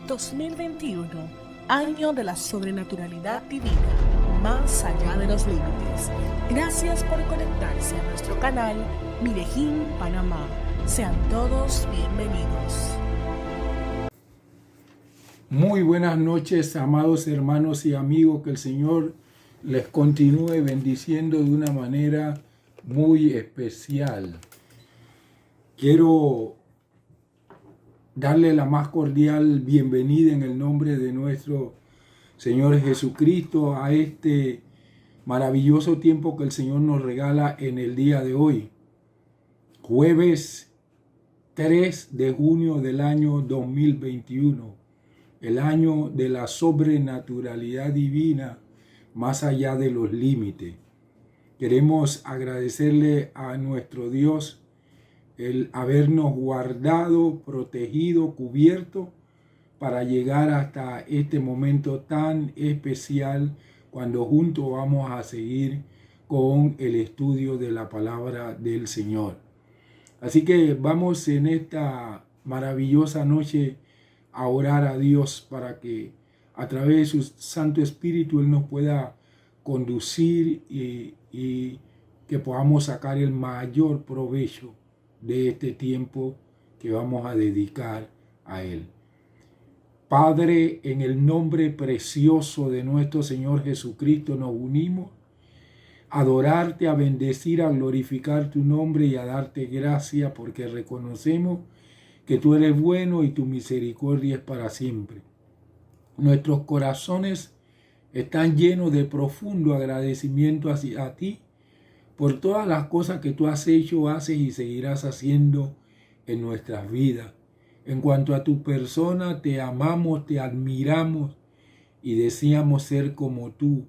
2021, año de la sobrenaturalidad divina, más allá de los límites. Gracias por conectarse a nuestro canal Mirejín Panamá. Sean todos bienvenidos. Muy buenas noches, amados hermanos y amigos. Que el Señor les continúe bendiciendo de una manera muy especial. Quiero darle la más cordial bienvenida en el nombre de nuestro Señor Jesucristo a este maravilloso tiempo que el Señor nos regala en el día de hoy, jueves 3 de junio del año 2021, el año de la sobrenaturalidad divina más allá de los límites. Queremos agradecerle a nuestro Dios el habernos guardado, protegido, cubierto para llegar hasta este momento tan especial cuando juntos vamos a seguir con el estudio de la palabra del Señor. Así que vamos en esta maravillosa noche a orar a Dios para que a través de su Santo Espíritu Él nos pueda conducir y que podamos sacar el mayor provecho de este tiempo que vamos a dedicar a Él. Padre, en el nombre precioso de nuestro Señor Jesucristo nos unimos a adorarte, a bendecir, a glorificar tu nombre y a darte gracias porque reconocemos que tú eres bueno y tu misericordia es para siempre. Nuestros corazones están llenos de profundo agradecimiento hacia ti por todas las cosas que tú has hecho, haces y seguirás haciendo en nuestras vidas. En cuanto a tu persona, te amamos, te admiramos y deseamos ser como tú,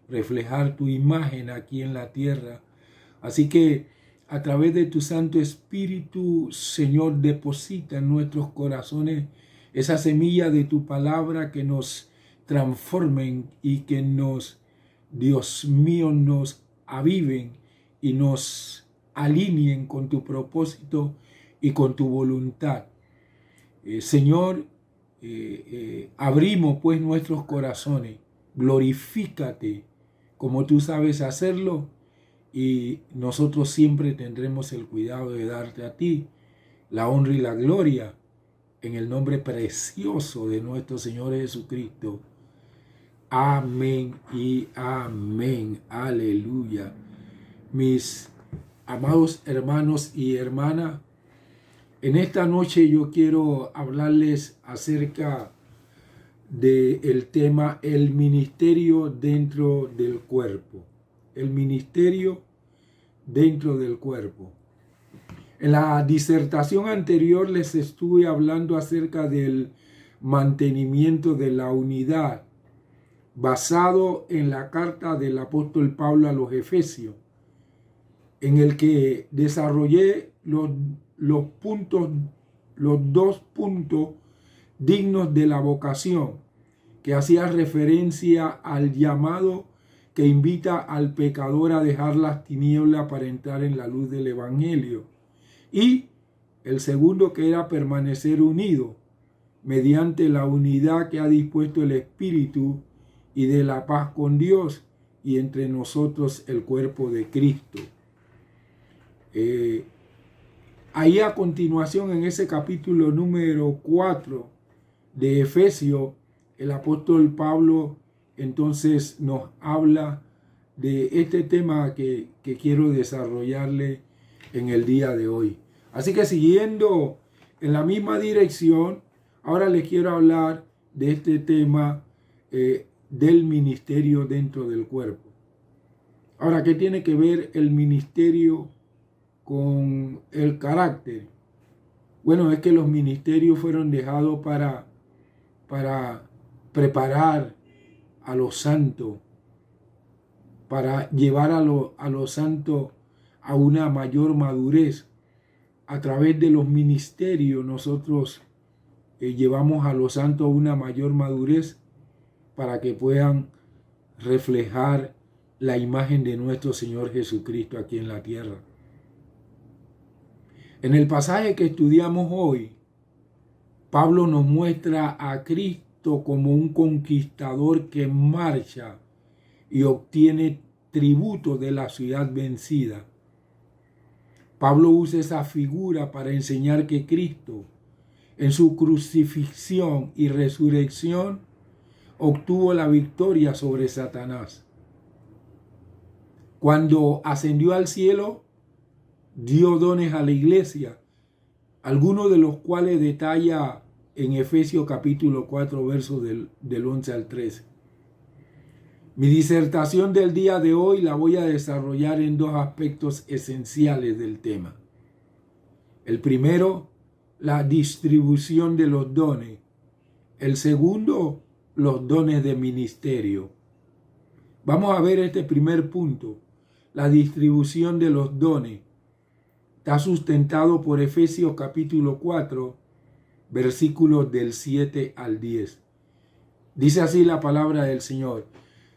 reflejar tu imagen aquí en la tierra. Así que a través de tu Santo Espíritu, Señor, deposita en nuestros corazones esa semilla de tu palabra que nos transformen y que nos, Dios mío, nos aviven y nos alineen con tu propósito y con tu voluntad. Señor, abrimos pues nuestros corazones, glorifícate como tú sabes hacerlo y nosotros siempre tendremos el cuidado de darte a ti la honra y la gloria en el nombre precioso de nuestro Señor Jesucristo. Amén y amén. Aleluya. Mis amados hermanos y hermanas, en esta noche yo quiero hablarles acerca del tema el ministerio dentro del cuerpo. El ministerio dentro del cuerpo. En la disertación anterior les estuve hablando acerca del mantenimiento de la unidad, basado en la carta del apóstol Pablo a los Efesios, en el que desarrollé los dos puntos dignos de la vocación, que hacía referencia al llamado que invita al pecador a dejar las tinieblas para entrar en la luz del Evangelio. Y el segundo, que era permanecer unido mediante la unidad que ha dispuesto el Espíritu y de la paz con Dios y entre nosotros el cuerpo de Cristo. Ahí a continuación, en ese capítulo número 4 de Efesios, el apóstol Pablo entonces nos habla de este tema que quiero desarrollarle en el día de hoy. Así que siguiendo en la misma dirección, ahora les quiero hablar de este tema del ministerio dentro del cuerpo. Ahora, ¿qué tiene que ver el ministerio con el carácter? Bueno, es que los ministerios fueron dejados para preparar a los santos, para llevar a los santos a una mayor madurez. A través de los ministerios nosotros llevamos a los santos a una mayor madurez para que puedan reflejar la imagen de nuestro Señor Jesucristo aquí en la tierra. En el pasaje que estudiamos hoy, Pablo nos muestra a Cristo como un conquistador que marcha y obtiene tributo de la ciudad vencida. Pablo usa esa figura para enseñar que Cristo, en su crucifixión y resurrección, obtuvo la victoria sobre Satanás. Cuando ascendió al cielo, dio dones a la iglesia, algunos de los cuales detalla en Efesios capítulo 4, versos del 11 al 13. Mi disertación del día de hoy la voy a desarrollar en dos aspectos esenciales del tema. El primero, la distribución de los dones. El segundo, los dones de ministerio. Vamos a ver este primer punto, la distribución de los dones. Está sustentado por Efesios capítulo 4, versículos del 7 al 10. Dice así la palabra del Señor.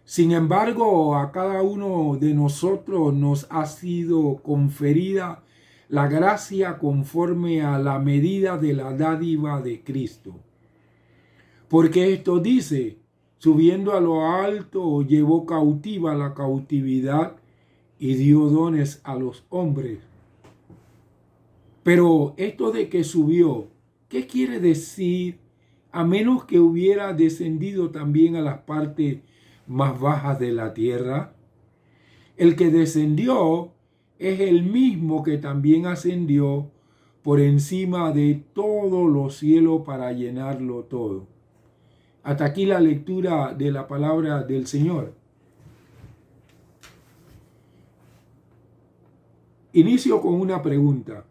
Sin embargo, a cada uno de nosotros nos ha sido conferida la gracia conforme a la medida de la dádiva de Cristo. Porque esto dice, subiendo a lo alto, llevó cautiva la cautividad y dio dones a los hombres. Pero esto de que subió, ¿qué quiere decir? A menos que hubiera descendido también a las partes más bajas de la tierra. El que descendió es el mismo que también ascendió por encima de todos los cielos para llenarlo todo. Hasta aquí la lectura de la palabra del Señor. Inicio con una pregunta.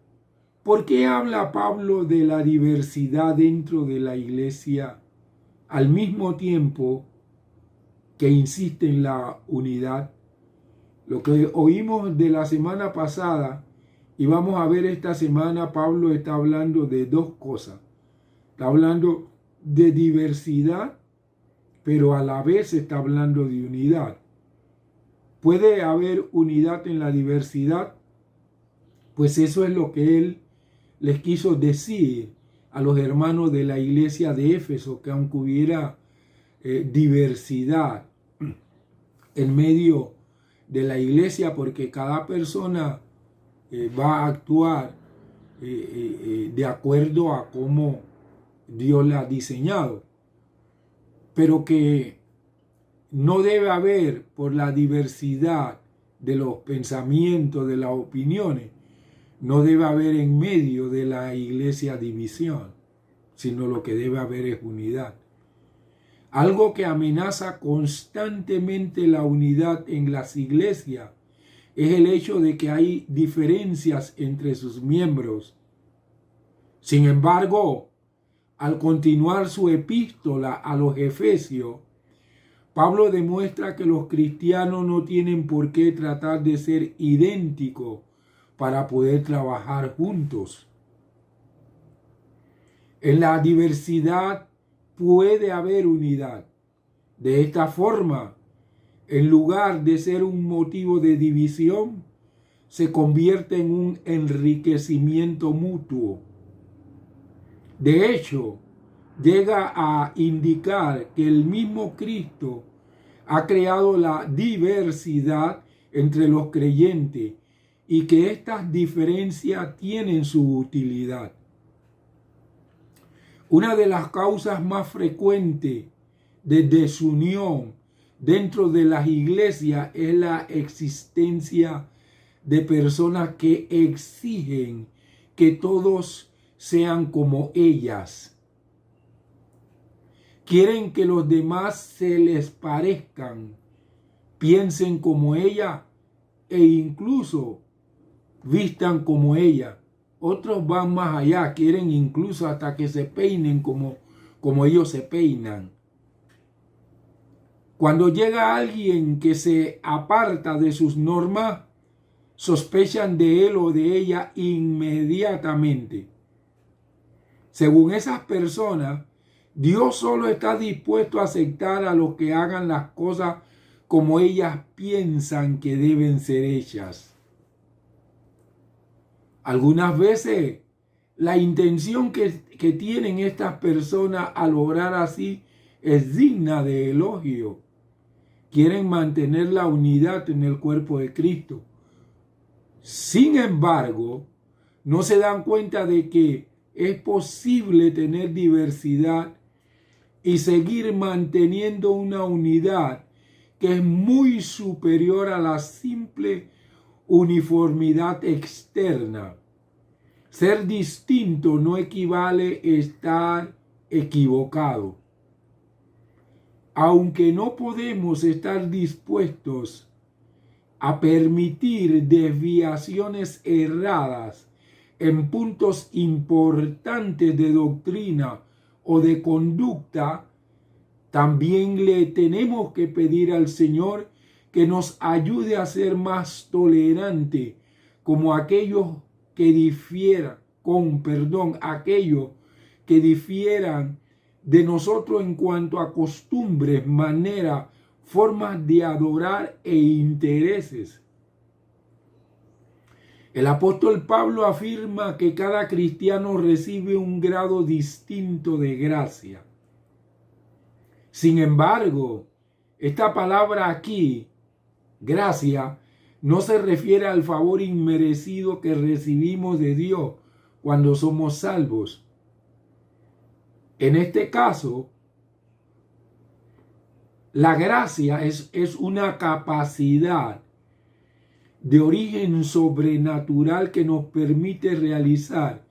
¿Por qué habla Pablo de la diversidad dentro de la iglesia al mismo tiempo que insiste en la unidad? Lo que oímos de la semana pasada y vamos a ver esta semana, Pablo está hablando de dos cosas. Está hablando de diversidad, pero a la vez está hablando de unidad. ¿Puede haber unidad en la diversidad? Pues eso es lo que él les quiso decir a los hermanos de la iglesia de Éfeso, que aunque hubiera diversidad en medio de la iglesia, porque cada persona va a actuar de acuerdo a cómo Dios la ha diseñado, pero que no debe haber, por la diversidad de los pensamientos, de las opiniones, no debe haber en medio de la iglesia división, sino lo que debe haber es unidad. Algo que amenaza constantemente la unidad en las iglesias es el hecho de que hay diferencias entre sus miembros. Sin embargo, al continuar su epístola a los Efesios, Pablo demuestra que los cristianos no tienen por qué tratar de ser idénticos para poder trabajar juntos. En la diversidad puede haber unidad. De esta forma, en lugar de ser un motivo de división, se convierte en un enriquecimiento mutuo. De hecho, llega a indicar que el mismo Cristo ha creado la diversidad entre los creyentes y que estas diferencias tienen su utilidad. Una de las causas más frecuentes de desunión dentro de las iglesias es la existencia de personas que exigen que todos sean como ellas. Quieren que los demás se les parezcan, piensen como ella e incluso vistan como ella. Otros van más allá, quieren incluso hasta que se peinen como ellos se peinan. Cuando llega alguien que se aparta de sus normas, sospechan de él o de ella inmediatamente. Según esas personas, Dios solo está dispuesto a aceptar a los que hagan las cosas como ellas piensan que deben ser hechas. Algunas veces la intención que tienen estas personas al obrar así es digna de elogio. Quieren mantener la unidad en el cuerpo de Cristo. Sin embargo, no se dan cuenta de que es posible tener diversidad y seguir manteniendo una unidad que es muy superior a la simple uniformidad externa. Ser distinto no equivale a estar equivocado. Aunque no podemos estar dispuestos a permitir desviaciones erradas en puntos importantes de doctrina o de conducta, también le tenemos que pedir al Señor que nos ayude a ser más tolerante como aquellos que difieran, aquellos que difieran de nosotros en cuanto a costumbres, maneras, formas de adorar e intereses. El apóstol Pablo afirma que cada cristiano recibe un grado distinto de gracia. Sin embargo, esta palabra aquí, gracia, no se refiere al favor inmerecido que recibimos de Dios cuando somos salvos. En este caso, la gracia es una capacidad de origen sobrenatural que nos permite realizar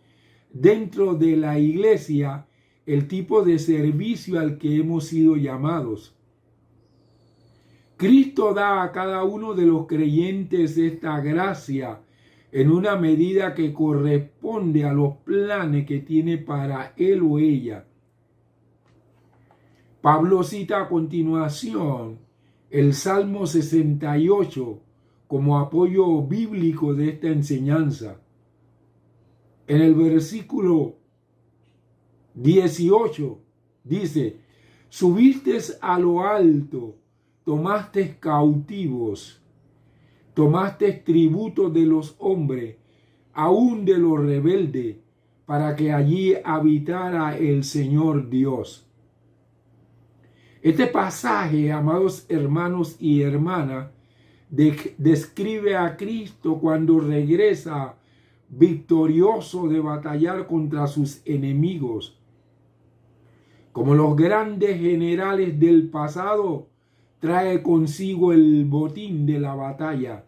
dentro de la iglesia el tipo de servicio al que hemos sido llamados. Cristo da a cada uno de los creyentes esta gracia en una medida que corresponde a los planes que tiene para él o ella. Pablo cita a continuación el Salmo 68 como apoyo bíblico de esta enseñanza. En el versículo 18 dice: subiste a lo alto, tomaste cautivos, tomaste tributo de los hombres, aún de los rebeldes, para que allí habitara el Señor Dios. Este pasaje, amados hermanos y hermanas, describe a Cristo cuando regresa victorioso de batallar contra sus enemigos. Como los grandes generales del pasado, trae consigo el botín de la batalla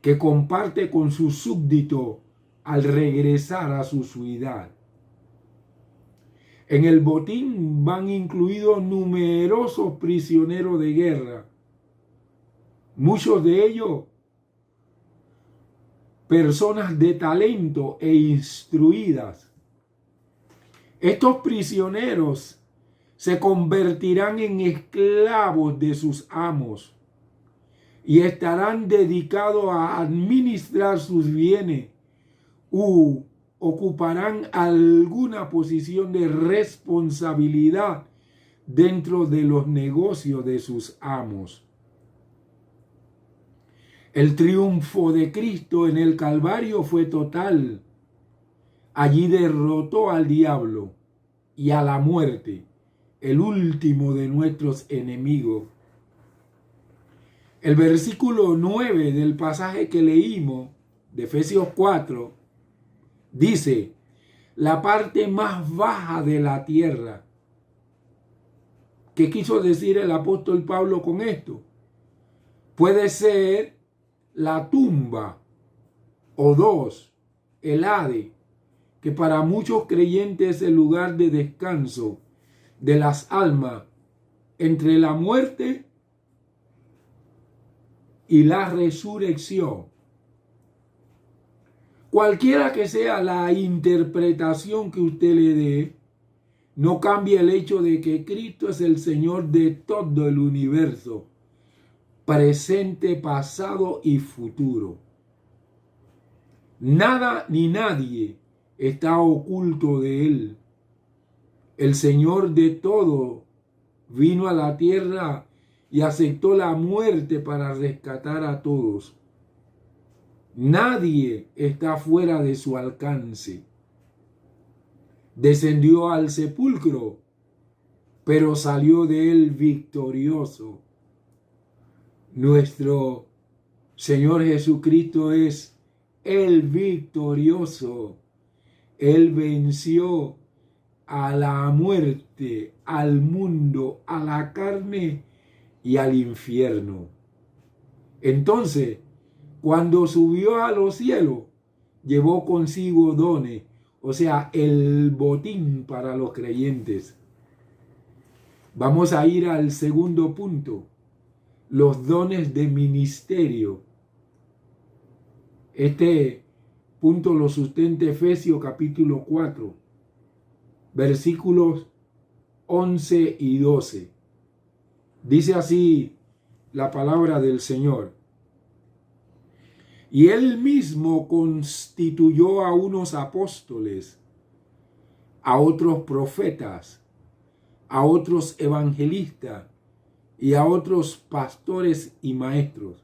que comparte con su súbdito al regresar a su ciudad. En el botín van incluidos numerosos prisioneros de guerra, muchos de ellos personas de talento e instruidas. Estos prisioneros se convertirán en esclavos de sus amos y estarán dedicados a administrar sus bienes u ocuparán alguna posición de responsabilidad dentro de los negocios de sus amos. El triunfo de Cristo en el Calvario fue total. Allí derrotó al diablo y a la muerte, el último de nuestros enemigos. El versículo 9 del pasaje que leímos, de Efesios 4, dice: la parte más baja de la tierra. ¿Qué quiso decir el apóstol Pablo con esto? Puede ser la tumba, o dos, el Hades, que para muchos creyentes es el lugar de descanso de las almas entre la muerte y la resurrección. Cualquiera que sea la interpretación que usted le dé, no cambia el hecho de que Cristo es el Señor de todo el universo, presente, pasado y futuro. Nada ni nadie está oculto de Él. El Señor de todo vino a la tierra y aceptó la muerte para rescatar a todos. Nadie está fuera de su alcance. descendió al sepulcro, pero salió de él victorioso. Nuestro Señor Jesucristo es el victorioso. Él venció a la muerte, al mundo, a la carne y al infierno. Entonces, cuando subió a los cielos, llevó consigo dones, o sea, el botín para los creyentes. Vamos a ir al segundo punto, los dones de ministerio. Este punto lo sustenta Efesios capítulo 4, versículos 11 y 12. Dice así la palabra del Señor. Y él mismo constituyó a unos apóstoles, a otros profetas, a otros evangelistas y a otros pastores y maestros,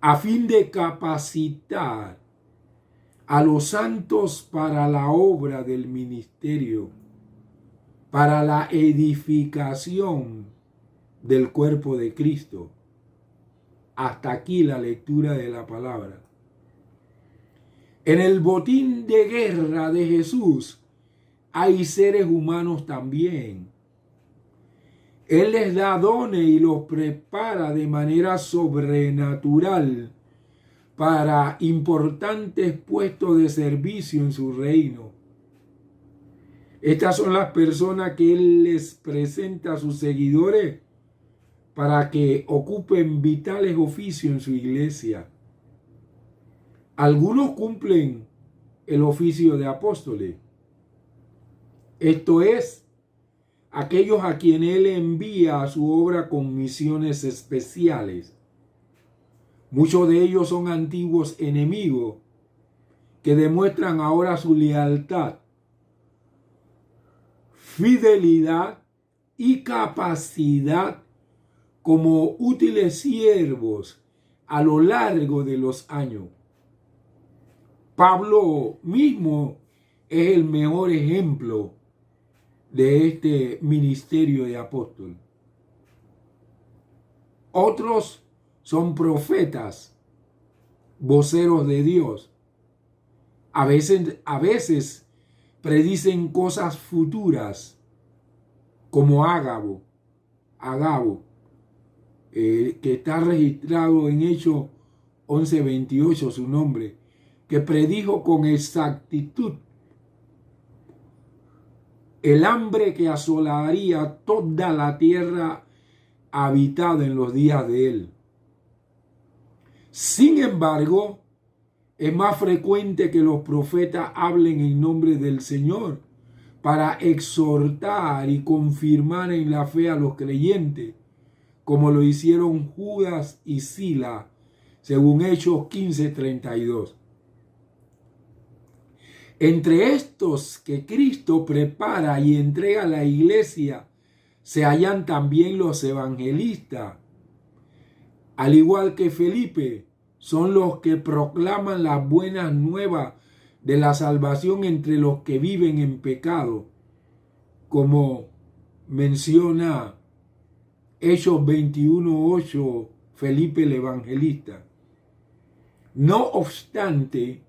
a fin de capacitar a los santos para la obra del ministerio, para la edificación del cuerpo de Cristo. Hasta aquí la lectura de la palabra. En el botín de guerra de Jesús hay seres humanos también. Él les da dones y los prepara de manera sobrenatural para importantes puestos de servicio en su reino. Estas son las personas que Él les presenta a sus seguidores para que ocupen vitales oficios en su iglesia. Algunos cumplen el oficio de apóstoles. Esto es, aquellos a quienes Él envía a su obra con misiones especiales. Muchos de ellos son antiguos enemigos que demuestran ahora su lealtad, fidelidad y capacidad como útiles siervos a lo largo de los años. Pablo mismo es el mejor ejemplo de este ministerio de apóstol. Otros son profetas, voceros de Dios. A veces predicen cosas futuras, como Agabo, que está registrado en Hechos 11:28 su nombre, que predijo con exactitud el hambre que asolaría toda la tierra habitada en los días de él. Sin embargo, es más frecuente que los profetas hablen en nombre del Señor para exhortar y confirmar en la fe a los creyentes, como lo hicieron Judas y Sila, según Hechos 15:32. Entre estos que Cristo prepara y entrega a la iglesia se hallan también los evangelistas. Al igual que Felipe, son los que proclaman las buenas nuevas de la salvación entre los que viven en pecado, como menciona Hechos 21:8, Felipe el evangelista. No obstante,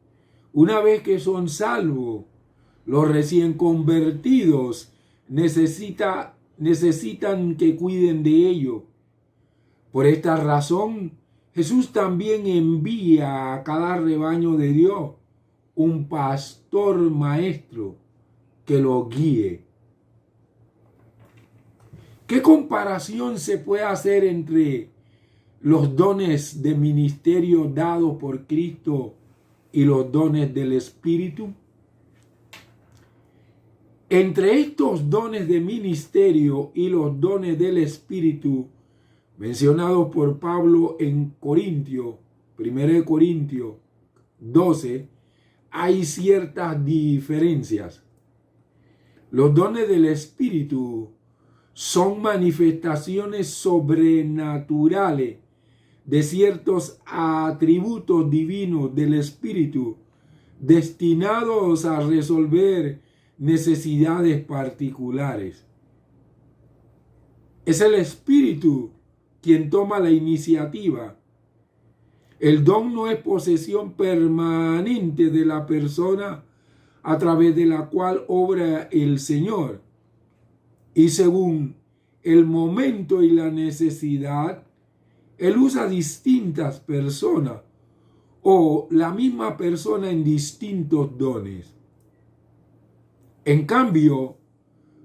una vez que son salvos, los recién convertidos necesitan que cuiden de ellos. Por esta razón, Jesús también envía a cada rebaño de Dios un pastor maestro que lo guíe. ¿Qué comparación se puede hacer entre los dones de ministerio dados por Cristo y los dones del Espíritu? Entre estos dones de ministerio y los dones del Espíritu mencionados por Pablo en Corintios, 1 Corintios 12, hay ciertas diferencias. Los dones del Espíritu son manifestaciones sobrenaturales de ciertos atributos divinos del Espíritu destinados a resolver necesidades particulares. Es el Espíritu quien toma la iniciativa. El don no es posesión permanente de la persona a través de la cual obra el Señor. Y según el momento y la necesidad, Él usa distintas personas o la misma persona en distintos dones. En cambio,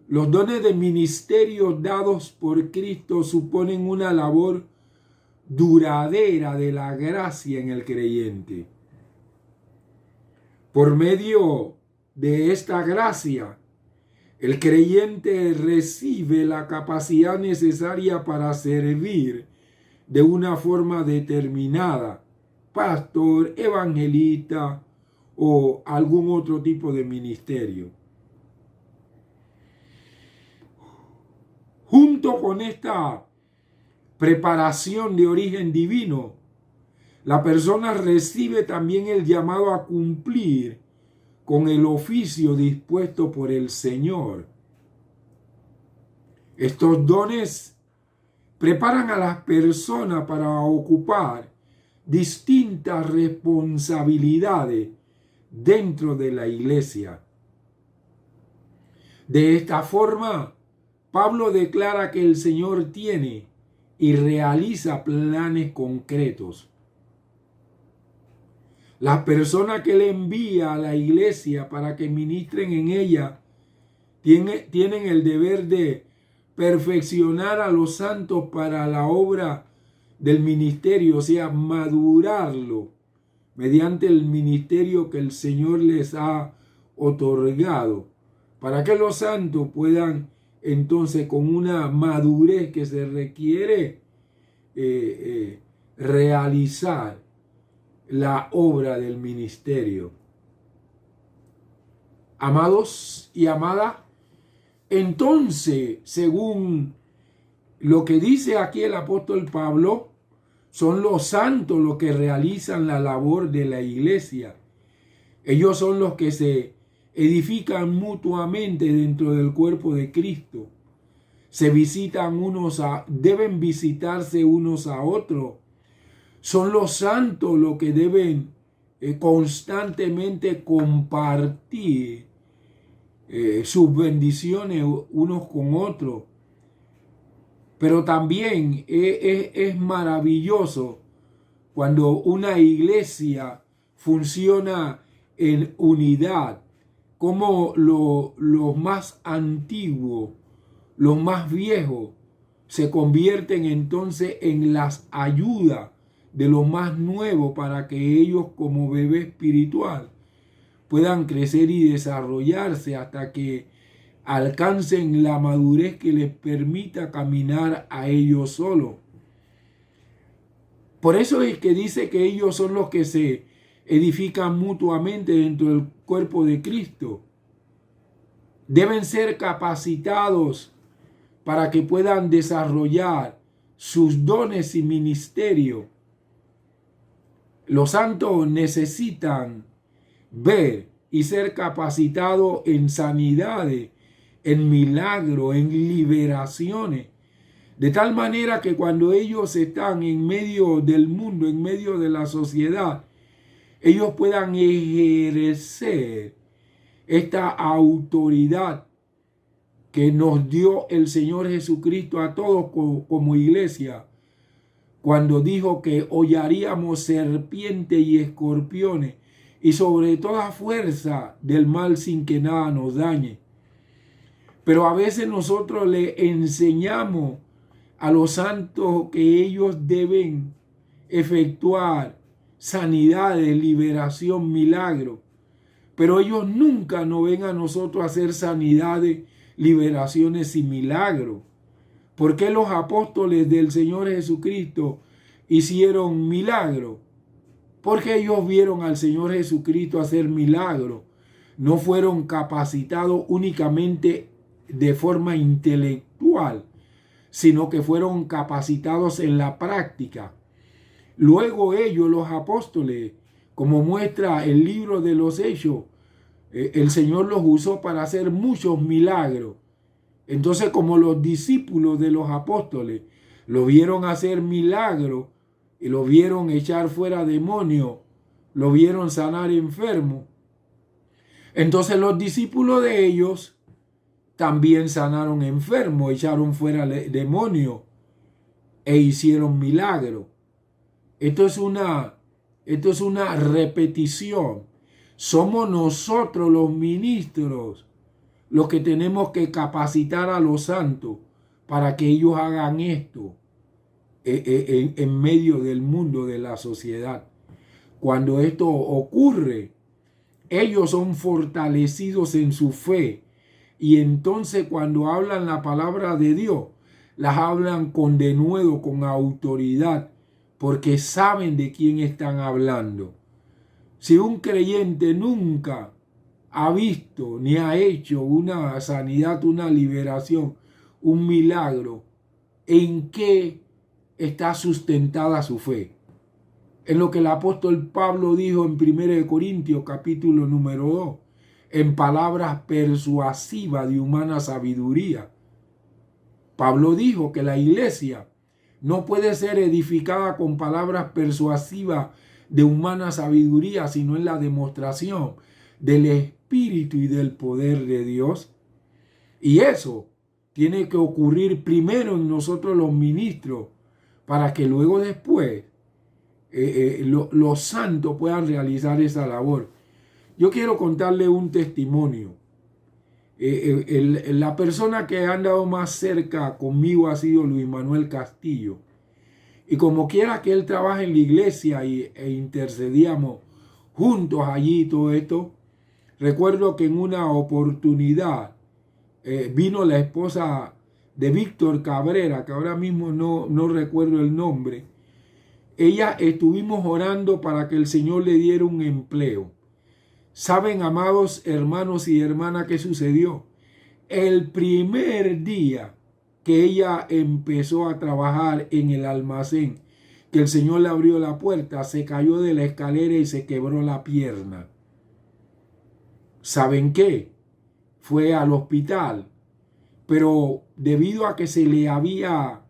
los dones de ministerio dados por Cristo suponen una labor duradera de la gracia en el creyente. Por medio de esta gracia, el creyente recibe la capacidad necesaria para servir de una forma determinada, pastor, evangelista o algún otro tipo de ministerio. Junto con esta preparación de origen divino, la persona recibe también el llamado a cumplir con el oficio dispuesto por el Señor. Estos dones preparan a las personas para ocupar distintas responsabilidades dentro de la iglesia. De esta forma, Pablo declara que el Señor tiene y realiza planes concretos. Las personas que Él envía a la iglesia para que ministren en ella tienen el deber de perfeccionar a los santos para la obra del ministerio, o sea, madurarlo mediante el ministerio que el Señor les ha otorgado, para que los santos puedan entonces, con una madurez que se requiere, realizar la obra del ministerio. Amados y amadas, entonces, según lo que dice aquí el apóstol Pablo, son los santos los que realizan la labor de la iglesia. Ellos son los que se edifican mutuamente dentro del cuerpo de Cristo. Se visitan deben visitarse unos a otros. Son los santos los que deben constantemente compartir sus bendiciones unos con otros. Pero también es maravilloso cuando una iglesia funciona en unidad, como los más antiguos, los más viejos, se convierten entonces en las ayudas de los más nuevos para que ellos, como bebé espiritual, puedan crecer y desarrollarse hasta que alcancen la madurez que les permita caminar a ellos solos. Por eso es que dice que ellos son los que se edifican mutuamente dentro del cuerpo de Cristo. Deben ser capacitados para que puedan desarrollar sus dones y ministerio. Los santos necesitan ver y ser capacitados en sanidades, en milagros, en liberaciones, de tal manera que cuando ellos están en medio del mundo, en medio de la sociedad, ellos puedan ejercer esta autoridad que nos dio el Señor Jesucristo a todos como iglesia, cuando dijo que hollaríamos serpientes y escorpiones y sobre toda fuerza del mal sin que nada nos dañe. Pero a veces nosotros le enseñamos a los santos que ellos deben efectuar sanidades, liberación, milagro. Pero ellos nunca nos ven a nosotros hacer sanidades, liberaciones y milagros. ¿Por qué los apóstoles del Señor Jesucristo hicieron milagros? Porque ellos vieron al Señor Jesucristo hacer milagros. No fueron capacitados únicamente de forma intelectual, sino que fueron capacitados en la práctica. Luego ellos, los apóstoles, como muestra el libro de los Hechos, el Señor los usó para hacer muchos milagros. Entonces, como los discípulos de los apóstoles lo vieron hacer milagros y lo vieron echar fuera demonios, lo vieron sanar enfermos, entonces los discípulos de ellos también sanaron enfermos, echaron fuera demonios e hicieron milagros. Esto es una repetición. Somos nosotros los ministros los que tenemos que capacitar a los santos para que ellos hagan esto en medio del mundo, de la sociedad. Cuando esto ocurre, ellos son fortalecidos en su fe, y entonces cuando hablan la palabra de Dios, las hablan con denuedo, con autoridad, porque saben de quién están hablando. Si un creyente nunca ha visto ni ha hecho una sanidad, una liberación, un milagro, ¿en qué está sustentada su fe? En lo que el apóstol Pablo dijo en 1 Corintios capítulo número 2, en palabras persuasivas de humana sabiduría. Pablo dijo que la iglesia no puede ser edificada con palabras persuasivas de humana sabiduría, sino en la demostración del Espíritu y del poder de Dios. Y eso tiene que ocurrir primero en nosotros los ministros, para que luego después los santos puedan realizar esa labor. Yo quiero contarle un testimonio. La persona que ha andado más cerca conmigo ha sido Luis Manuel Castillo. Y como quiera que él trabaje en la iglesia e intercedíamos juntos allí y todo esto, recuerdo que en una oportunidad vino la esposa de Víctor Cabrera, que ahora mismo no recuerdo el nombre. Ella estuvimos orando para que el Señor le diera un empleo. ¿Saben, amados hermanos y hermanas, qué sucedió? El primer día que ella empezó a trabajar en el almacén, que el Señor le abrió la puerta, se cayó de la escalera y se quebró la pierna. ¿Saben qué? Fue al hospital, pero debido a que se le había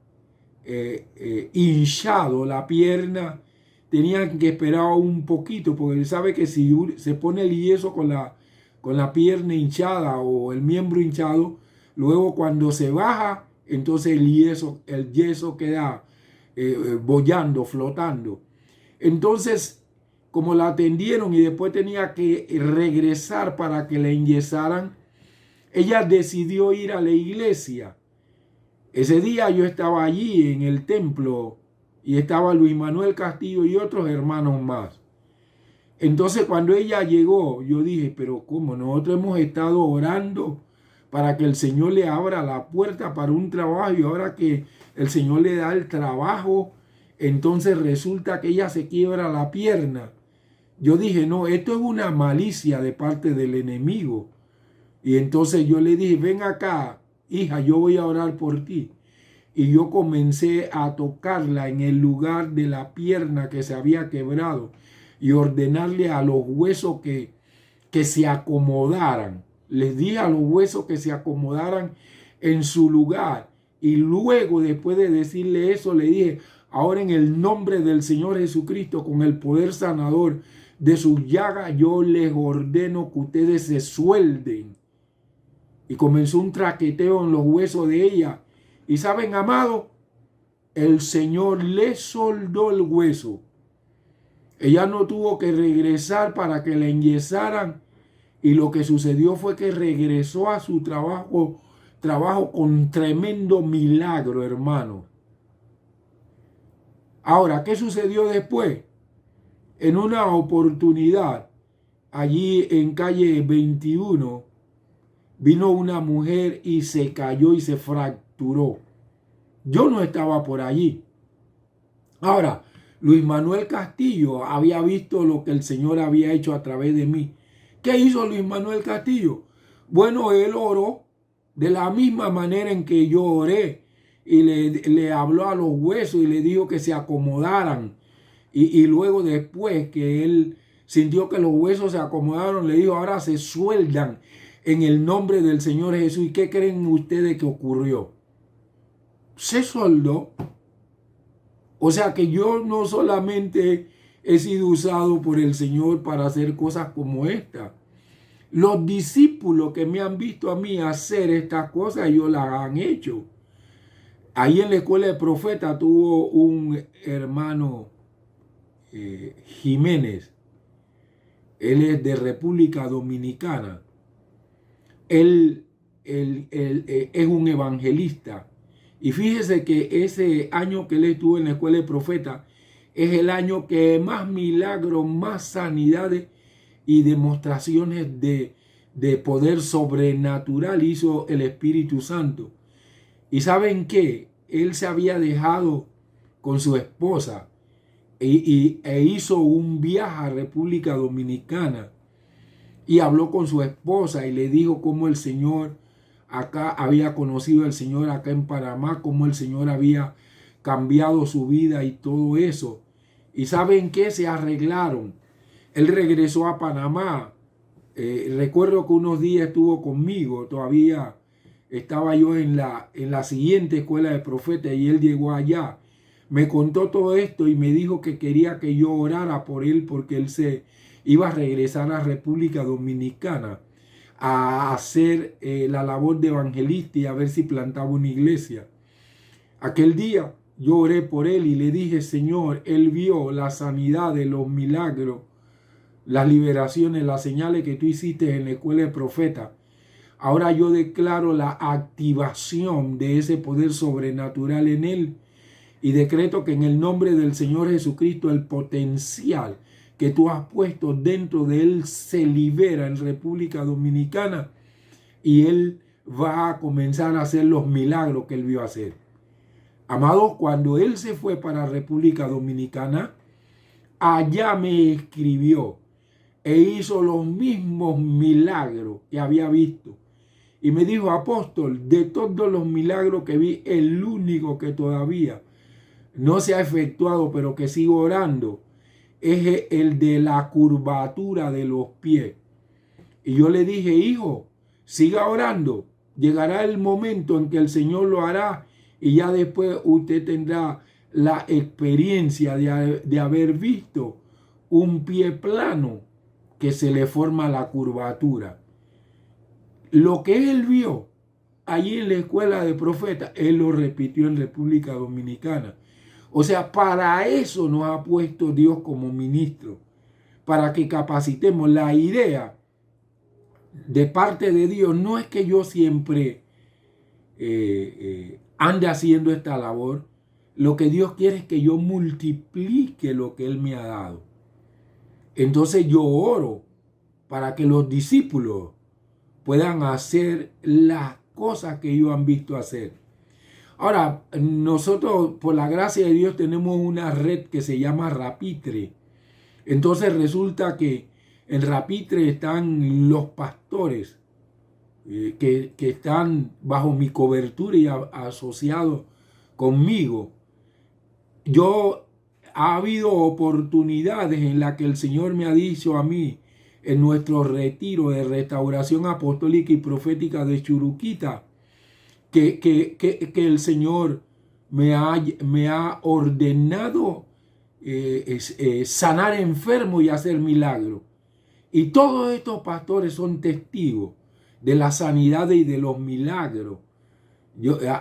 hinchado la pierna, tenían que esperar un poquito, porque él sabe que si se pone el yeso con la pierna hinchada o el miembro hinchado, luego cuando se baja, entonces el yeso queda boyando, flotando. Entonces, como la atendieron y después tenía que regresar para que la enyesaran, ella decidió ir a la iglesia. Ese día yo estaba allí en el templo y estaba Luis Manuel Castillo y otros hermanos más. Entonces cuando ella llegó, yo dije, pero ¿cómo? Nosotros hemos estado orando para que el Señor le abra la puerta para un trabajo, y ahora que el Señor le da el trabajo, entonces resulta que ella se quiebra la pierna. Yo dije, no, esto es una malicia de parte del enemigo. Y entonces yo le dije, ven acá, hija, yo voy a orar por ti. Y yo comencé a tocarla en el lugar de la pierna que se había quebrado y ordenarle a los huesos que se acomodaran. Les dije a los huesos que se acomodaran en su lugar. Y luego, después de decirle eso, le dije, ahora en el nombre del Señor Jesucristo, con el poder sanador de sus llagas, yo les ordeno que ustedes se suelden. Y comenzó un traqueteo en los huesos de ella. Y saben, amado, el Señor le soldó el hueso. Ella no tuvo que regresar para que la enyesaran. Y lo que sucedió fue que regresó a su trabajo con tremendo milagro, hermano. Ahora, ¿qué sucedió después? En una oportunidad, allí en calle 21, vino una mujer y se cayó y se fracturó. Yo no estaba por allí. Ahora, Luis Manuel Castillo había visto lo que el Señor había hecho a través de mí. ¿Qué hizo Luis Manuel Castillo? Bueno, él oró de la misma manera en que yo oré y le habló a los huesos y le dijo que se acomodaran. Y luego después que él sintió que los huesos se acomodaron, le dijo, ahora se sueldan en el nombre del Señor Jesús. ¿Y qué creen ustedes que ocurrió? Se soldó. O sea que yo no solamente he sido usado por el Señor para hacer cosas como esta. Los discípulos que me han visto a mí hacer estas cosas, ellos las han hecho. Ahí en la escuela de profeta tuvo un hermano Jiménez. Él es de República Dominicana. Él es un evangelista. Y fíjese que ese año que él estuvo en la escuela de profeta es el año que más milagros, más sanidades y demostraciones de poder sobrenatural hizo el Espíritu Santo. ¿Y saben qué? Él se había dejado con su esposa e hizo un viaje a República Dominicana y habló con su esposa y le dijo cómo el Señor acá había conocido al Señor acá en Panamá, cómo el Señor había cambiado su vida y todo eso. ¿Y saben qué? Se arreglaron. Él regresó a Panamá. Recuerdo que unos días estuvo conmigo, todavía estaba yo en la siguiente escuela de profeta y él llegó allá. Me contó todo esto y me dijo que quería que yo orara por él porque él se iba a regresar a República Dominicana a hacer la labor de evangelista y a ver si plantaba una iglesia. Aquel día yo oré por él y le dije, Señor, él vio la sanidad de los milagros, las liberaciones, las señales que tú hiciste en la escuela de profeta. Ahora yo declaro la activación de ese poder sobrenatural en él y decreto que en el nombre del Señor Jesucristo el potencial que tú has puesto dentro de él se libera en República Dominicana y él va a comenzar a hacer los milagros que él vio hacer. Amados, cuando él se fue para República Dominicana, allá me escribió e hizo los mismos milagros que había visto. Y me dijo, apóstol, de todos los milagros que vi, el único que todavía no se ha efectuado, pero que sigo orando, es el de la curvatura de los pies. Y yo le dije, hijo, siga orando. Llegará el momento en que el Señor lo hará y ya después usted tendrá la experiencia de haber visto un pie plano que se le forma la curvatura. Lo que él vio allí en la escuela de profeta, él lo repitió en República Dominicana. O sea, para eso nos ha puesto Dios como ministro, para que capacitemos. La idea de parte de Dios no es que yo siempre ande haciendo esta labor. Lo que Dios quiere es que yo multiplique lo que Él me ha dado. Entonces yo oro para que los discípulos puedan hacer las cosas que ellos han visto hacer. Ahora, nosotros por la gracia de Dios tenemos una red que se llama Rapitre. Entonces resulta que en Rapitre están los pastores que están bajo mi cobertura y asociados conmigo. Ha habido oportunidades en las que el Señor me ha dicho a mí en nuestro retiro de restauración apostólica y profética de Churuquita, que el Señor me ha ordenado sanar enfermos y hacer milagros. Y todos estos pastores son testigos de la sanidad y de los milagros.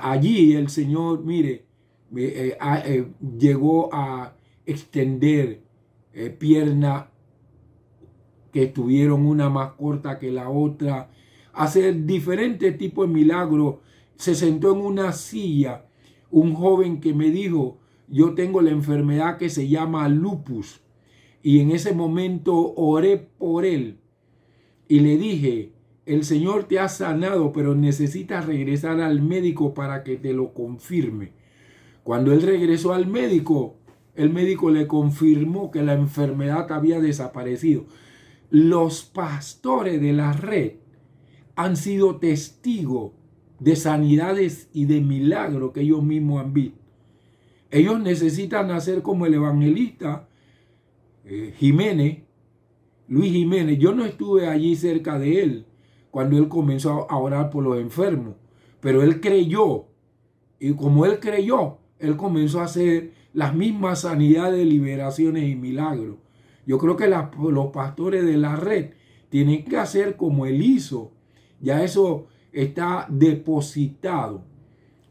Allí el Señor, mire, llegó a extender piernas que estuvieron una más corta que la otra, hacer diferentes tipos de milagros. Se sentó en una silla un joven que me dijo, yo tengo la enfermedad que se llama lupus. Y en ese momento oré por él y le dije, el Señor te ha sanado, pero necesitas regresar al médico para que te lo confirme. Cuando él regresó al médico, el médico le confirmó que la enfermedad había desaparecido. Los pastores de la red han sido testigos de sanidades y de milagros que ellos mismos han visto. Ellos necesitan hacer como el evangelista Jiménez, Luis Jiménez, yo no estuve allí cerca de él cuando él comenzó a orar por los enfermos, pero él creyó, y como él creyó, él comenzó a hacer las mismas sanidades, liberaciones y milagros. Yo creo que los pastores de la red tienen que hacer como él hizo. Ya eso está depositado.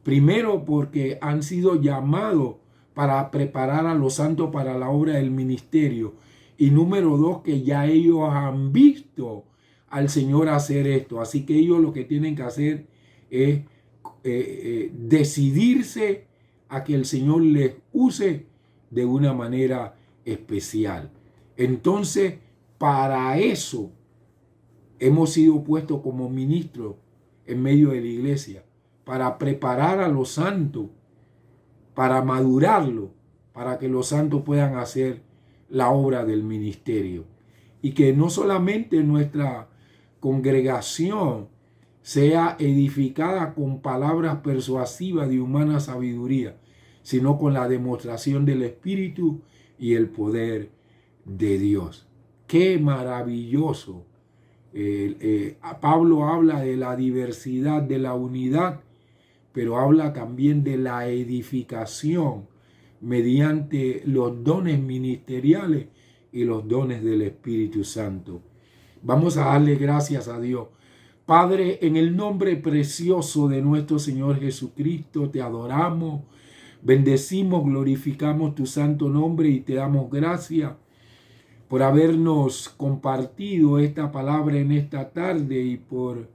Primero, porque han sido llamados para preparar a los santos para la obra del ministerio. Y número dos, que ya ellos han visto al Señor hacer esto. Así que ellos lo que tienen que hacer es decidirse a que el Señor les use de una manera especial. Entonces, para eso hemos sido puestos como ministros en medio de la iglesia, para preparar a los santos, para madurarlos, para que los santos puedan hacer la obra del ministerio. Y que no solamente nuestra congregación sea edificada con palabras persuasivas de humana sabiduría, sino con la demostración del Espíritu y el poder de Dios. ¡Qué maravilloso! Pablo habla de la diversidad, de la unidad, pero habla también de la edificación mediante los dones ministeriales y los dones del Espíritu Santo. Vamos a darle gracias a Dios. Padre, en el nombre precioso de nuestro Señor Jesucristo, te adoramos, bendecimos, glorificamos tu santo nombre y te damos gracias por habernos compartido esta palabra en esta tarde y por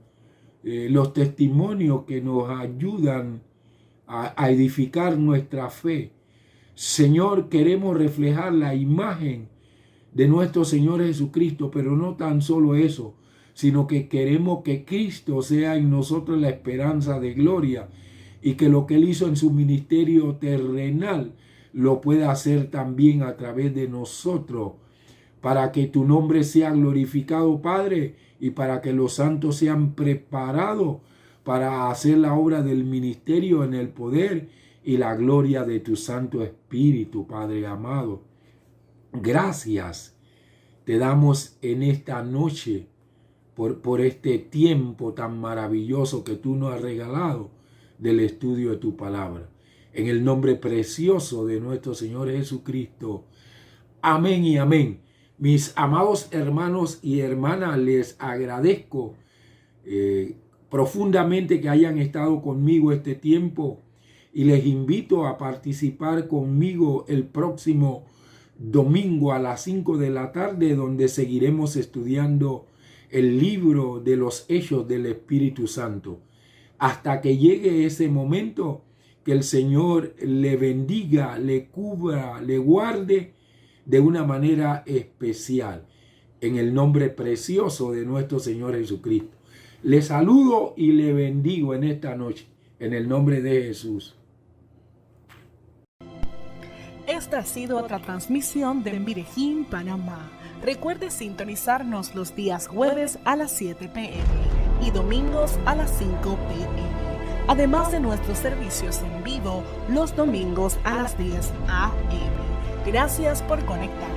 los testimonios que nos ayudan a edificar nuestra fe. Señor, queremos reflejar la imagen de nuestro Señor Jesucristo, pero no tan solo eso, sino que queremos que Cristo sea en nosotros la esperanza de gloria y que lo que Él hizo en su ministerio terrenal lo pueda hacer también a través de nosotros, para que tu nombre sea glorificado, Padre, y para que los santos sean preparados para hacer la obra del ministerio en el poder y la gloria de tu Santo Espíritu, Padre amado. Gracias te damos en esta noche por este tiempo tan maravilloso que tú nos has regalado del estudio de tu palabra. En el nombre precioso de nuestro Señor Jesucristo. Amén y amén. Mis amados hermanos y hermanas, les agradezco profundamente que hayan estado conmigo este tiempo y les invito a participar conmigo el próximo domingo a las 5 de la tarde, donde seguiremos estudiando el libro de los Hechos del Espíritu Santo. Hasta que llegue ese momento, que el Señor le bendiga, le cubra, le guarde de una manera especial, en el nombre precioso de nuestro Señor Jesucristo. Le saludo y le bendigo en esta noche, en el nombre de Jesús. Esta ha sido otra transmisión de Medellín, Panamá. Recuerde sintonizarnos los días jueves a las 7 p.m. y domingos a las 5 p.m. Además de nuestros servicios en vivo los domingos a las 10 a.m. Gracias por conectar.